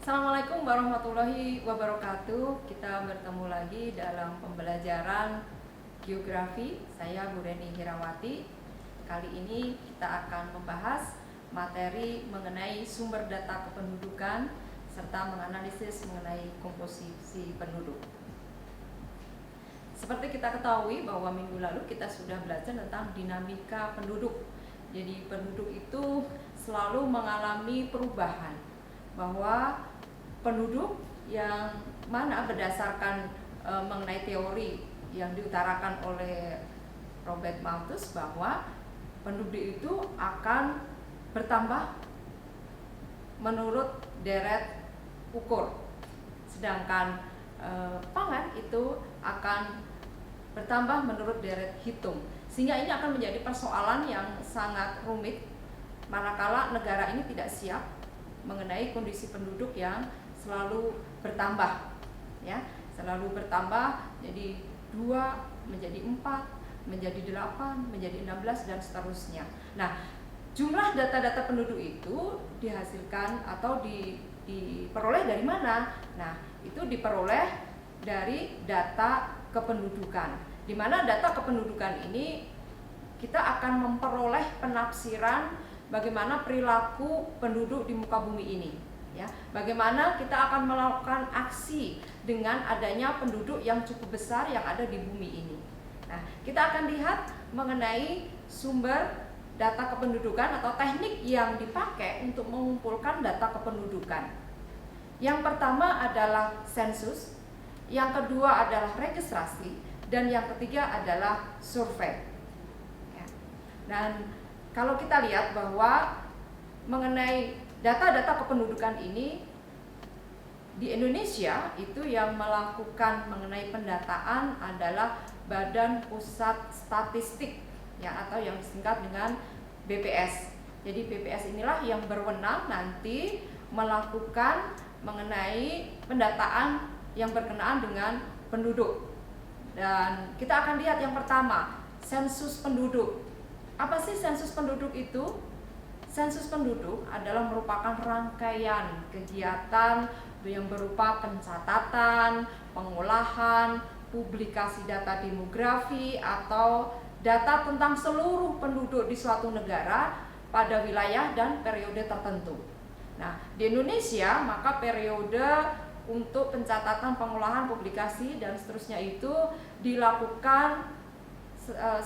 Assalamualaikum warahmatullahi wabarakatuh. Kita bertemu lagi dalam pembelajaran geografi. Saya Bu Reni Hirawati. Kali ini kita akan membahas materi mengenai sumber data kependudukan serta menganalisis mengenai komposisi penduduk. Seperti kita ketahui bahwa minggu lalu kita sudah belajar tentang dinamika penduduk. Jadi penduduk itu selalu mengalami perubahan, bahwa penduduk yang mana berdasarkan mengenai teori yang diutarakan oleh Robert Malthus bahwa penduduk itu akan bertambah menurut deret ukur, sedangkan pangan itu akan bertambah menurut deret hitung, sehingga ini akan menjadi persoalan yang sangat rumit manakala negara ini tidak siap mengenai kondisi penduduk yang selalu bertambah, ya, selalu bertambah, jadi 2 menjadi 4 menjadi 8 menjadi 16 dan seterusnya. Nah, jumlah data-data penduduk itu dihasilkan atau diperoleh dari mana? Nah, itu diperoleh dari data kependudukan, di mana data kependudukan ini kita akan memperoleh penafsiran bagaimana perilaku penduduk di muka bumi ini, ya. Bagaimana kita akan melakukan aksi dengan adanya penduduk yang cukup besar yang ada di bumi ini. Nah, kita akan lihat mengenai sumber data kependudukan atau teknik yang dipakai untuk mengumpulkan data kependudukan. Yang pertama adalah sensus, yang kedua adalah registrasi, dan yang ketiga adalah survei. Ya. Dan kalau kita lihat bahwa mengenai data-data kependudukan ini di Indonesia itu yang melakukan mengenai pendataan adalah Badan Pusat Statistik, ya, atau yang disingkat dengan BPS. Jadi BPS inilah yang berwenang nanti melakukan mengenai pendataan yang berkenaan dengan penduduk. Dan kita akan lihat yang pertama, sensus penduduk. Apa sih sensus penduduk itu? Sensus penduduk adalah merupakan rangkaian kegiatan yang berupa pencatatan, pengolahan, publikasi data demografi atau data tentang seluruh penduduk di suatu negara pada wilayah dan periode tertentu. Nah, di Indonesia maka periode untuk pencatatan, pengolahan, publikasi dan seterusnya itu dilakukan 10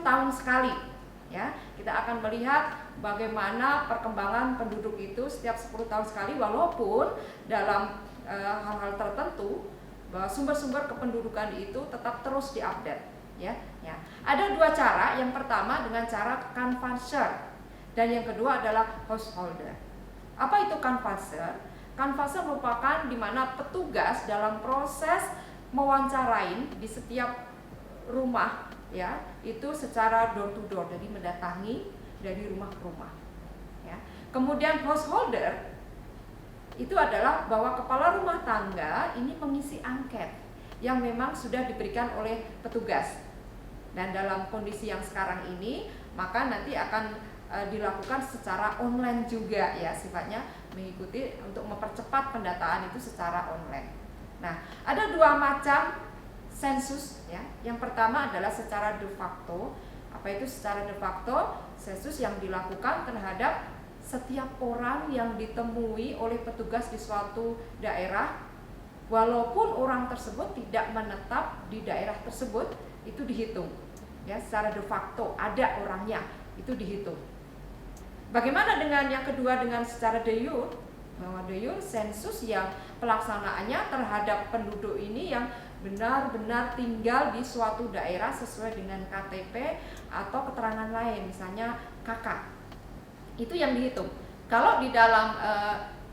tahun sekali. Ya, kita akan melihat bagaimana perkembangan penduduk itu setiap 10 tahun sekali, walaupun dalam hal-hal tertentu bahwa sumber-sumber kependudukan itu tetap terus diupdate, ya. Ada 2 cara, yang pertama dengan cara canvasser dan yang kedua adalah householder. Apa itu canvasser? Canvasser merupakan di mana petugas dalam proses mewawancarain di setiap rumah, ya, itu secara door to door, jadi mendatangi dari rumah ke rumah, ya. Kemudian householder itu adalah bahwa kepala rumah tangga ini mengisi angket yang memang sudah diberikan oleh petugas. Dan dalam kondisi yang sekarang ini maka nanti akan dilakukan secara online juga, ya, sifatnya mengikuti untuk mempercepat pendataan itu secara online. Nah, ada 2 macam sensus, ya. Yang pertama adalah secara de facto. Apa itu secara de facto? Sensus yang dilakukan terhadap setiap orang yang ditemui oleh petugas di suatu daerah, walaupun orang tersebut tidak menetap di daerah tersebut, itu dihitung, ya. Secara de facto ada orangnya, itu dihitung. Bagaimana dengan yang kedua, dengan secara de jure? Bahwa de jure sensus yang pelaksanaannya terhadap penduduk ini yang benar-benar tinggal di suatu daerah sesuai dengan KTP atau keterangan lain, misalnya KK. Itu yang dihitung. Kalau di dalam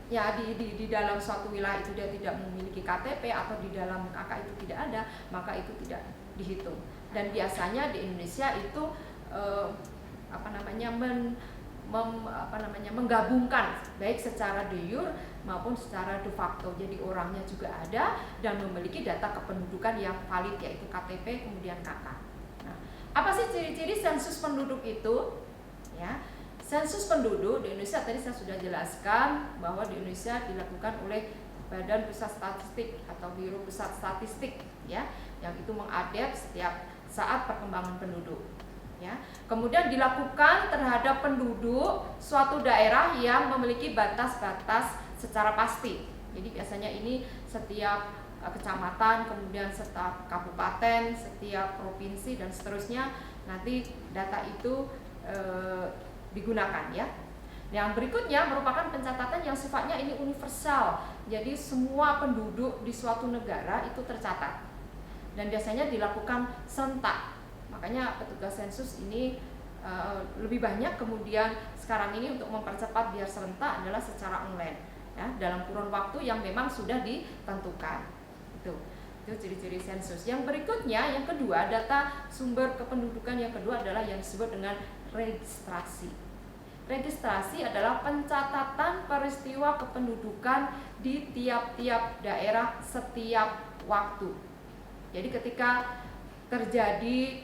di dalam suatu wilayah itu dia tidak memiliki KTP atau di dalam KK itu tidak ada, maka itu tidak dihitung. Dan biasanya di Indonesia itu menggabungkan baik secara de jure maupun secara de facto. Jadi orangnya juga ada dan memiliki data kependudukan yang valid, yaitu KTP kemudian KK. Nah, apa sih ciri-ciri sensus penduduk itu? Ya, Sensus penduduk di Indonesia tadi saya sudah jelaskan bahwa di Indonesia dilakukan oleh Badan Pusat Statistik atau Biro Pusat Statistik ya, yang itu mengadep setiap saat perkembangan penduduk ya. Kemudian dilakukan terhadap penduduk suatu daerah yang memiliki batas-batas secara pasti. Jadi biasanya ini setiap kecamatan, kemudian setiap kabupaten, setiap provinsi dan seterusnya, nanti data itu digunakan ya. Yang berikutnya merupakan pencatatan yang sifatnya ini universal. Jadi semua penduduk di suatu negara itu tercatat. Dan biasanya dilakukan serentak. Makanya petugas sensus ini lebih banyak, kemudian sekarang ini untuk mempercepat biar serentak adalah secara online ya, dalam kurun waktu yang memang sudah ditentukan. Itu ciri-ciri sensus. Yang berikutnya, yang kedua, data sumber kependudukan yang kedua adalah yang disebut dengan registrasi. Registrasi adalah pencatatan peristiwa kependudukan di tiap-tiap daerah setiap waktu. Jadi ketika terjadi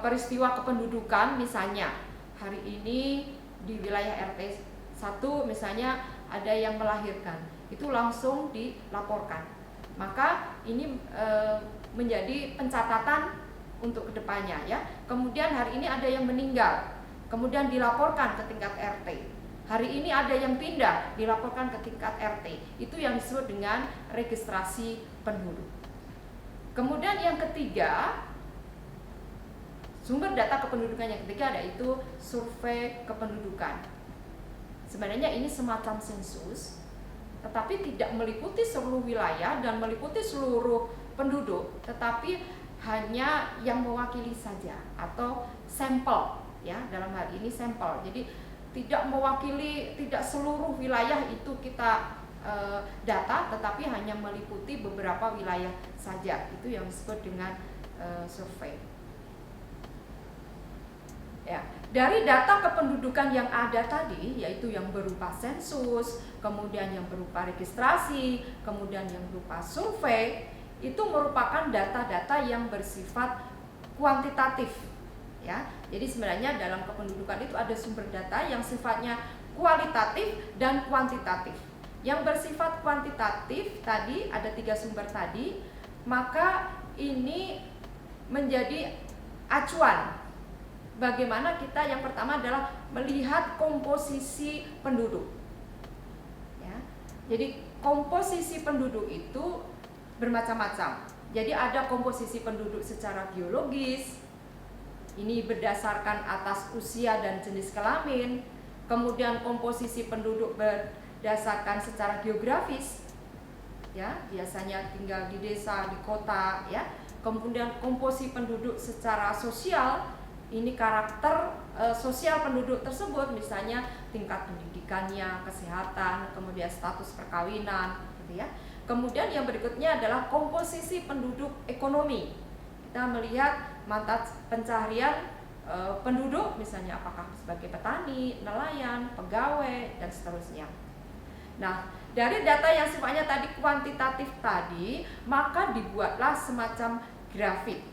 peristiwa kependudukan, misalnya hari ini di wilayah RT 1 misalnya ada yang melahirkan, itu langsung dilaporkan. Maka ini menjadi pencatatan untuk kedepannya ya. Kemudian hari ini ada yang meninggal, kemudian dilaporkan ke tingkat RT. Hari ini ada yang pindah, dilaporkan ke tingkat RT. Itu yang disebut dengan registrasi penduduk. Kemudian yang ketiga, sumber data kependudukan yang ketiga yaitu survei kependudukan. Sebenarnya ini semacam sensus, tetapi tidak meliputi seluruh wilayah dan meliputi seluruh penduduk, tetapi hanya yang mewakili saja atau sampel ya, dalam hal ini sampel. Jadi tidak mewakili, tidak seluruh wilayah itu kita data, tetapi hanya meliputi beberapa wilayah saja. Itu yang disebut dengan survei. Ya, dari data kependudukan yang ada tadi, yaitu yang berupa sensus, kemudian yang berupa registrasi, kemudian yang berupa survei, itu merupakan data-data yang bersifat kuantitatif. Ya, jadi sebenarnya dalam kependudukan itu ada sumber data yang sifatnya kualitatif dan kuantitatif. Yang bersifat kuantitatif tadi ada 3 sumber tadi, maka ini menjadi acuan. Bagaimana kita, yang pertama adalah melihat komposisi penduduk. Ya, jadi komposisi penduduk itu bermacam-macam. Jadi ada komposisi penduduk secara biologis, ini berdasarkan atas usia dan jenis kelamin. Kemudian komposisi penduduk berdasarkan secara geografis, ya biasanya tinggal di desa, di kota, ya. Kemudian komposisi penduduk secara sosial, ini karakter sosial penduduk tersebut, misalnya tingkat pendidikannya, kesehatan, kemudian status perkawinan, gitu ya. Kemudian yang berikutnya adalah komposisi penduduk ekonomi. Kita melihat mata pencaharian penduduk, misalnya apakah sebagai petani, nelayan, pegawai, dan seterusnya. Nah, dari data yang sifatnya tadi kuantitatif tadi, maka dibuatlah semacam grafik.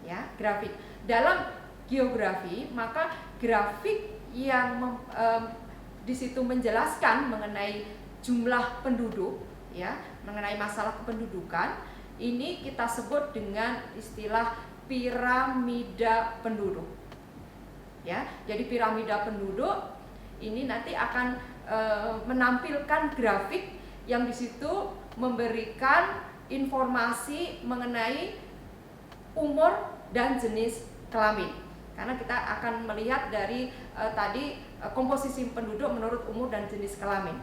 Ya, grafik. Dalam geografi, maka grafik yang di situ menjelaskan mengenai jumlah penduduk, ya, mengenai masalah kependudukan, ini kita sebut dengan istilah piramida penduduk. Ya, jadi piramida penduduk ini nanti akan menampilkan grafik yang di situ memberikan informasi mengenai umur dan jenis kelamin. Karena kita akan melihat dari tadi komposisi penduduk menurut umur dan jenis kelamin.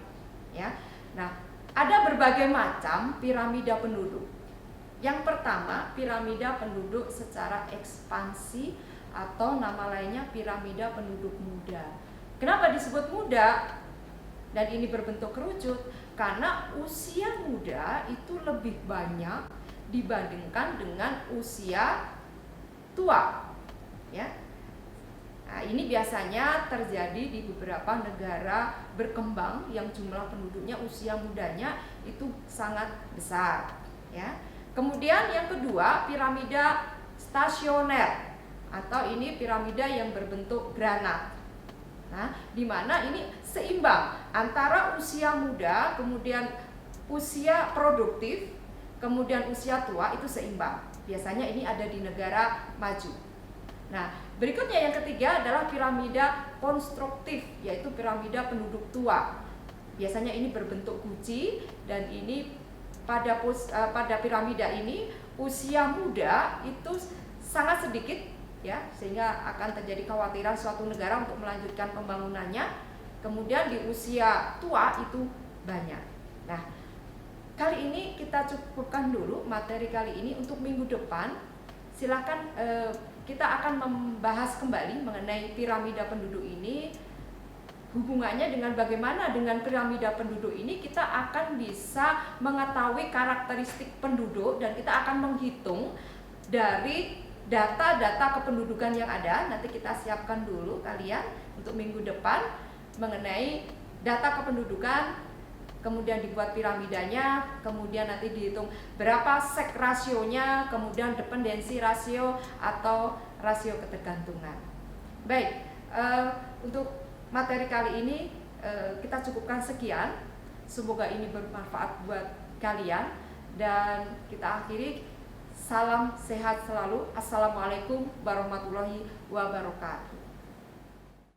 Ya, nah ada berbagai macam piramida penduduk. Yang pertama, piramida penduduk secara ekspansi atau nama lainnya piramida penduduk muda. Kenapa disebut muda? Dan ini berbentuk kerucut karena usia muda itu lebih banyak dibandingkan dengan usia tua. Ya. Nah, ini biasanya terjadi di beberapa negara berkembang yang jumlah penduduknya usia mudanya itu sangat besar, ya. Kemudian yang kedua, piramida stasioner atau ini piramida yang berbentuk granat. Nah, di mana ini seimbang antara usia muda, kemudian usia produktif, kemudian usia tua itu seimbang. Biasanya ini ada di negara maju. Nah, berikutnya yang ketiga adalah piramida konstruktif, yaitu piramida penduduk tua. Biasanya ini berbentuk guci, dan ini pada piramida ini usia muda itu sangat sedikit, ya, sehingga akan terjadi kekhawatiran suatu negara untuk melanjutkan pembangunannya. Kemudian di usia tua itu banyak. Nah, kali ini kita cukupkan dulu materi kali ini. Untuk minggu depan silakan kita akan membahas kembali mengenai piramida penduduk ini. Hubungannya dengan bagaimana dengan piramida penduduk ini kita akan bisa mengetahui karakteristik penduduk, dan kita akan menghitung dari data-data kependudukan yang ada. Nanti kita siapkan dulu kalian untuk minggu depan mengenai data kependudukan, kemudian dibuat piramidanya, kemudian nanti dihitung berapa seks rasionya, kemudian dependensi rasio atau rasio ketergantungan. Baik, untuk materi kali ini kita cukupkan sekian. Semoga ini bermanfaat buat kalian, dan kita akhiri. Salam sehat selalu. Assalamualaikum warahmatullahi wabarakatuh.